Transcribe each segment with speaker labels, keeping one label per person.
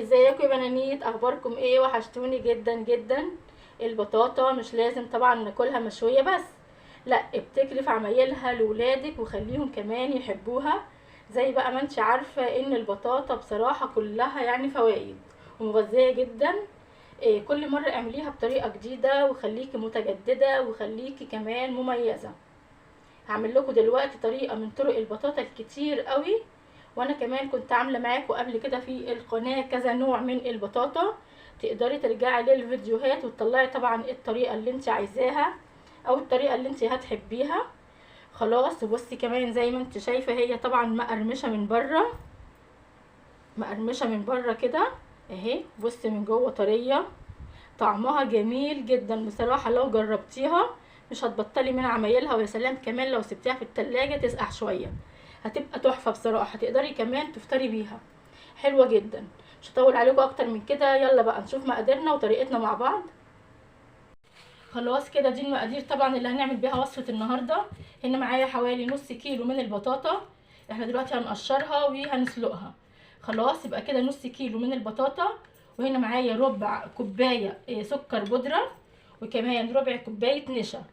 Speaker 1: ازيكم يا بنانيت؟ اخباركم ايه؟ وحشتوني جدا جدا. البطاطا مش لازم طبعا ناكلها مشويه بس، لا، ابتكري في عمايلها لولادك وخليهم كمان يحبوها. زي بقى ما انت عارفه ان البطاطا بصراحه كلها يعني فوائد ومغذيه جدا. إيه، كل مره اعمليها بطريقه جديده وخليكي متجدده وخليكي كمان مميزه. هعمل لكم دلوقتي طريقه من طرق البطاطا الكتير قوي، وانا كمان كنت عامله معاكم قبل كده في القناه كذا نوع من البطاطا. تقدري ترجعي للفيديوهات وتطلعي طبعا الطريقه اللي انت عايزاها او الطريقه اللي انت هتحبيها. خلاص، وبصي كمان زي ما انت شايفه هي طبعا مقرمشه من بره، مقرمشه من بره كده اهي. بصي من جوه طريه، طعمها جميل جدا بصراحه. لو جربتيها مش هتبطلي من عمايلها، ويا سلام كمان لو سبتيها في التلاجة تسقع شويه هتبقى تحفه بصراحه. هتقدري كمان تفطري بيها، حلوه جدا. مش هطول عليكم اكتر من كده، يلا بقى نشوف مقاديرنا وطريقتنا مع بعض. خلاص كده دي المقادير طبعا اللي هنعمل بيها وصفه النهارده. هنا معايا حوالي نص كيلو من البطاطا، احنا دلوقتي هنقشرها وهنسلقها. خلاص يبقى كده نص كيلو من البطاطا. وهنا معايا ربع كوبايه سكر بودره، وكمان ربع كوبايه نشا.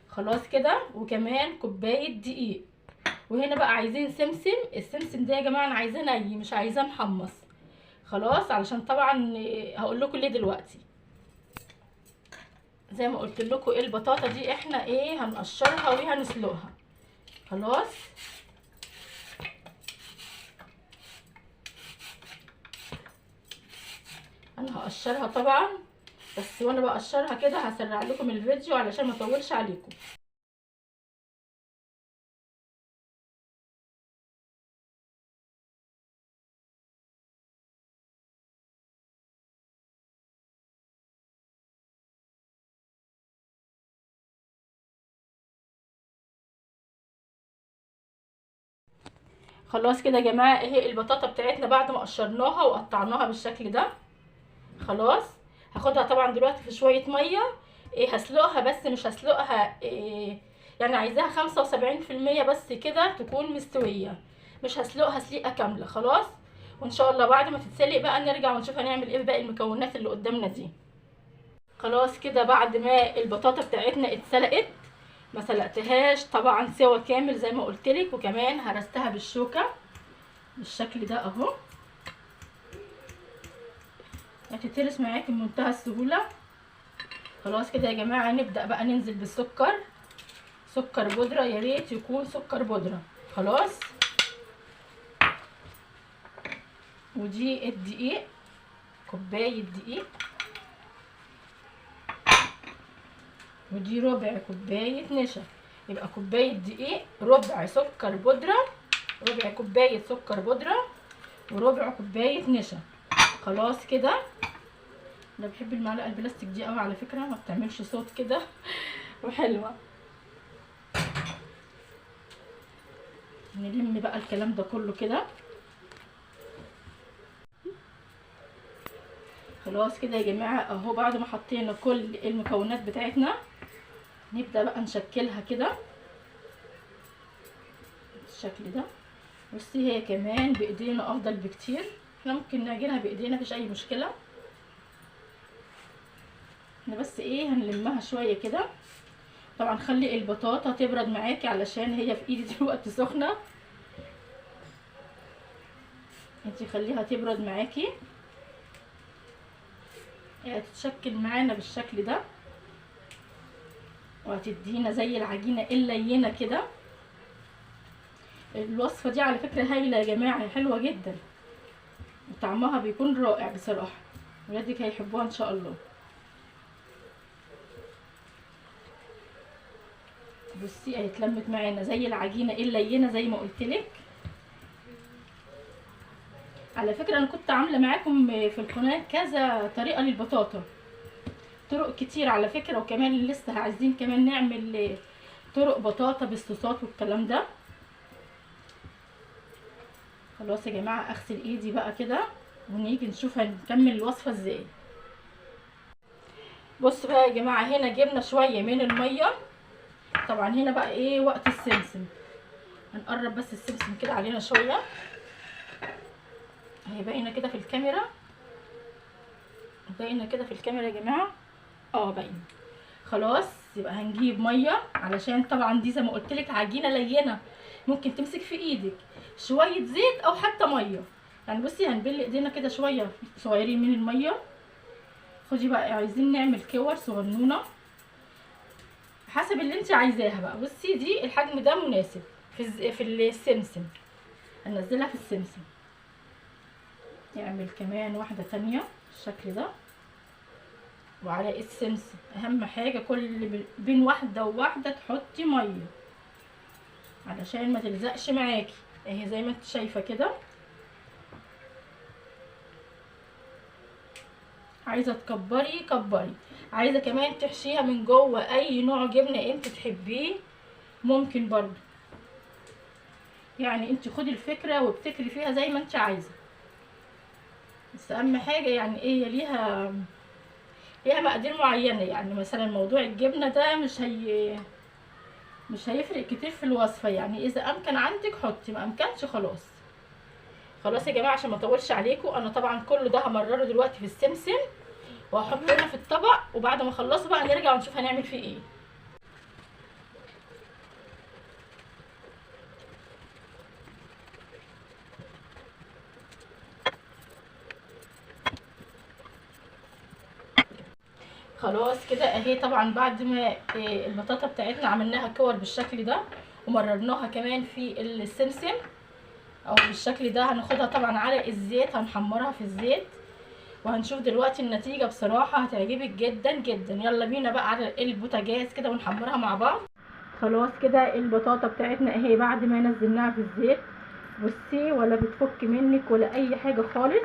Speaker 1: خلاص كده، وكمان كوبايه دقيق. وهنا بقى عايزين سمسم. السمسم ده يا جماعه انا عايزاه ني مش عايزاه محمص. خلاص علشان طبعا هقول لكم ليه دلوقتي. زي ما قلت لكم البطاطا دي احنا هنقشرها وهنسلقها. خلاص انا هقشرها طبعا، بس وانا بقشرها كده هسرع لكم الفيديو علشان ما اطولش عليكم. خلاص كده يا جماعه اهي البطاطا بتاعتنا بعد ما قشرناها وقطعناها بالشكل ده. خلاص هاخدها طبعا دلوقتي في شويه ميه. هسلقها بس مش هسلقها يعني عايزاها 75% بس كده تكون مستويه، مش هسلقها سليقه كامله. خلاص، وان شاء الله بعد ما تتسلق بقى نرجع ونشوف هنعمل ايه بباقي المكونات اللي قدامنا دي. خلاص كده بعد ما البطاطا بتاعتنا اتسلقت، ما سلقتهاش طبعا سوا كامل زي ما قلتلك، وكمان هرستها بالشوكه بالشكل ده اهو. هتتهرس معاكي بمنتهى السهوله. خلاص كده يا جماعه نبدا بقى ننزل بالسكر. سكر بودره، يا ريت يكون سكر بودره. خلاص، ودي الدقيق، كوبايه دقيق، ودي ربع كوبايه نشا. يبقى كوبايه دقيق، ربع سكر بودره، ربع كوبايه سكر بودره، وربع كوبايه نشا. خلاص كده. انا بحب المعلقه البلاستيك دي قوي على فكره، ما بتعملش صوت كده وحلوه. نلم بقى الكلام ده كله كده. خلاص كده يا جماعه اهو بعد ما حطينا كل المكونات بتاعتنا نبدا بقى نشكلها كده بالشكل ده. بصي هي كمان بايدينا افضل بكتير، احنا ممكن نعجنها بايدينا مفيش اي مشكله. احنا بس هنلمها شويه كده. طبعا خلي البطاطا تبرد معاكي علشان هي في ايدي دلوقتي سخنه، انتي خليها تبرد معاكي. هتتشكل معانا بالشكل ده وهتدينا زي العجينه اللينه كده. الوصفه دي على فكره هايله يا جماعه، حلوه جدا وطعمها بيكون رائع بصراحه، ولادك هيحبوها ان شاء الله. بصي اتلمت معانا زي العجينه اللينه زي ما قلت لك. على فكره انا كنت عامله معاكم في القناه كذا طريقه للبطاطا، طرق كتير على فكره، وكمان لسه عايزين كمان نعمل طرق بطاطا بالصوصات والكلام ده. خلاص يا جماعه اغسل ايدي بقى كده ونيجي نشوف هنكمل الوصفه ازاي. بصوا بقى يا جماعه هنا جبنا شويه من الميه. طبعا هنا بقى وقت السمسم. هنقرب بس السمسم كده علينا شويه، هي باينه كده في الكاميرا. باينه كده في الكاميرا يا جماعه؟ باينه. خلاص يبقى هنجيب ميه، علشان طبعا دي زي ما قلت لك عجينه لينه ممكن تمسك في ايدك، شويه زيت او حتى ميه. يعني بصي هنبل ايدينا كده شويه صغيرين من الميه. خدي بقى، عايزين نعمل كور صغنونه حسب اللي انت عايزاها بقى. بصي دي الحجم ده مناسب في السمسم، هننزلها في السمسم. نعمل كمان واحده تانية بالشكل ده، وعلى السمسم اهم حاجه كل بين واحده وواحده تحطي ميه علشان ما تلزقش معاكي اهي زي ما انت شايفه كده. عايزه تكبري كبري، عايزه كمان تحشيها من جوه اي نوع جبنه انت تحبيه ممكن برضو. يعني انت خدي الفكره وابتكري فيها زي ما انت عايزه، بس اهم حاجه يعني ايه، ليها مقادير معينه. يعني مثلا موضوع الجبنه ده مش هيفرق كتير في الوصفه، يعني اذا امكن عندك حطي، ما امكنش خلاص. خلاص يا جماعه عشان ما اطولش عليكم، انا طبعا كله ده همرره دلوقتي في السمسم وهحطه هنا في الطبق، وبعد ما اخلصه بقى نرجع ونشوف هنعمل فيه ايه. خلاص كده اهي. طبعا بعد ما البطاطا بتاعتنا عملناها كور بالشكل ده ومررناها كمان في السمسم او بالشكل ده، هناخدها طبعا على الزيت، هنحمرها في الزيت وهنشوف دلوقتي النتيجة. بصراحة هتعجبك جدا جدا. يلا بينا بقى على البوتاجاز كده ونحمرها مع بعض. خلاص كده البطاطا بتاعتنا اهي بعد ما نزلناها في الزيت، بصي ولا بتفك منك ولا اي حاجة خالص.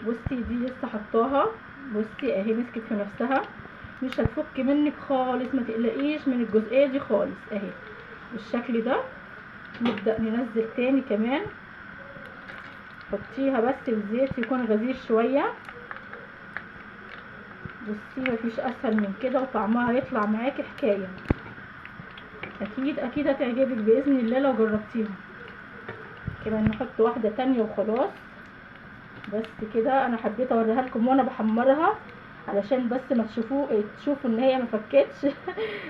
Speaker 1: بصي دي لسه حطاها، بصي اهي مسكت في نفسها، مش هتفك منك خالص، ما تقلقيش من الجزئية دي خالص. اهي بالشكل ده. نبدأ ننزل تاني كمان، حطيها بس الزيت يكون غزير شوية. بصي مفيش اسهل من كده، وطعمها هيطلع معاكي حكايه. اكيد هتعجبك باذن الله لو جربتيها. كمان نحط واحده تانية وخلاص. بس كده انا حبيت اوريها لكم وانا بحمرها علشان بس ما تشوفوا ان هي ما فكتش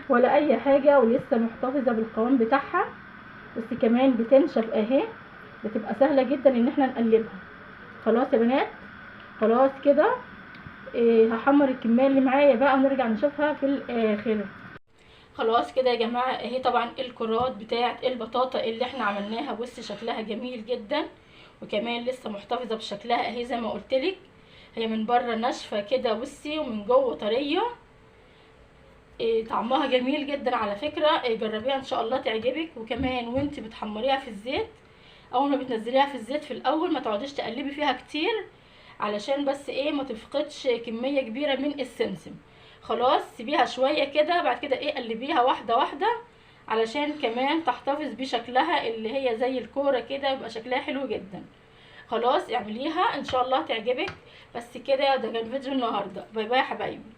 Speaker 1: ولا اي حاجه، ولسه محتفظه بالقوام بتاعها. بس كمان بتنشف اهي، بتبقى سهله جدا ان احنا نقلبها. خلاص يا بنات، خلاص كده هحمر الكميه اللي معايا بقى ونرجع نشوفها في الاخر. خلاص كده يا جماعه اهي طبعا الكرات بتاعه البطاطا اللي احنا عملناها، بصي شكلها جميل جدا وكمان لسه محتفظه بشكلها اهي زي ما قلتلك. هي من بره ناشفه كده بصي، ومن جوه طريه. طعمها جميل جدا على فكره، جربيها ان شاء الله تعجبك. وكمان وانت بتحمريها في الزيت، اول ما بتنزليها في الزيت في الاول ما تقعديش تقلبي فيها كتير علشان بس ما تفقدش كميه كبيره من السمسم. خلاص سيبيها شويه كده، بعد كده قلبيها واحده واحده علشان كمان تحتفظ بشكلها اللي هي زي الكوره كده، يبقى شكلها حلو جدا. خلاص اعمليها ان شاء الله تعجبك. بس كده ده كان فيديو النهارده. باي باي يا حبايبي.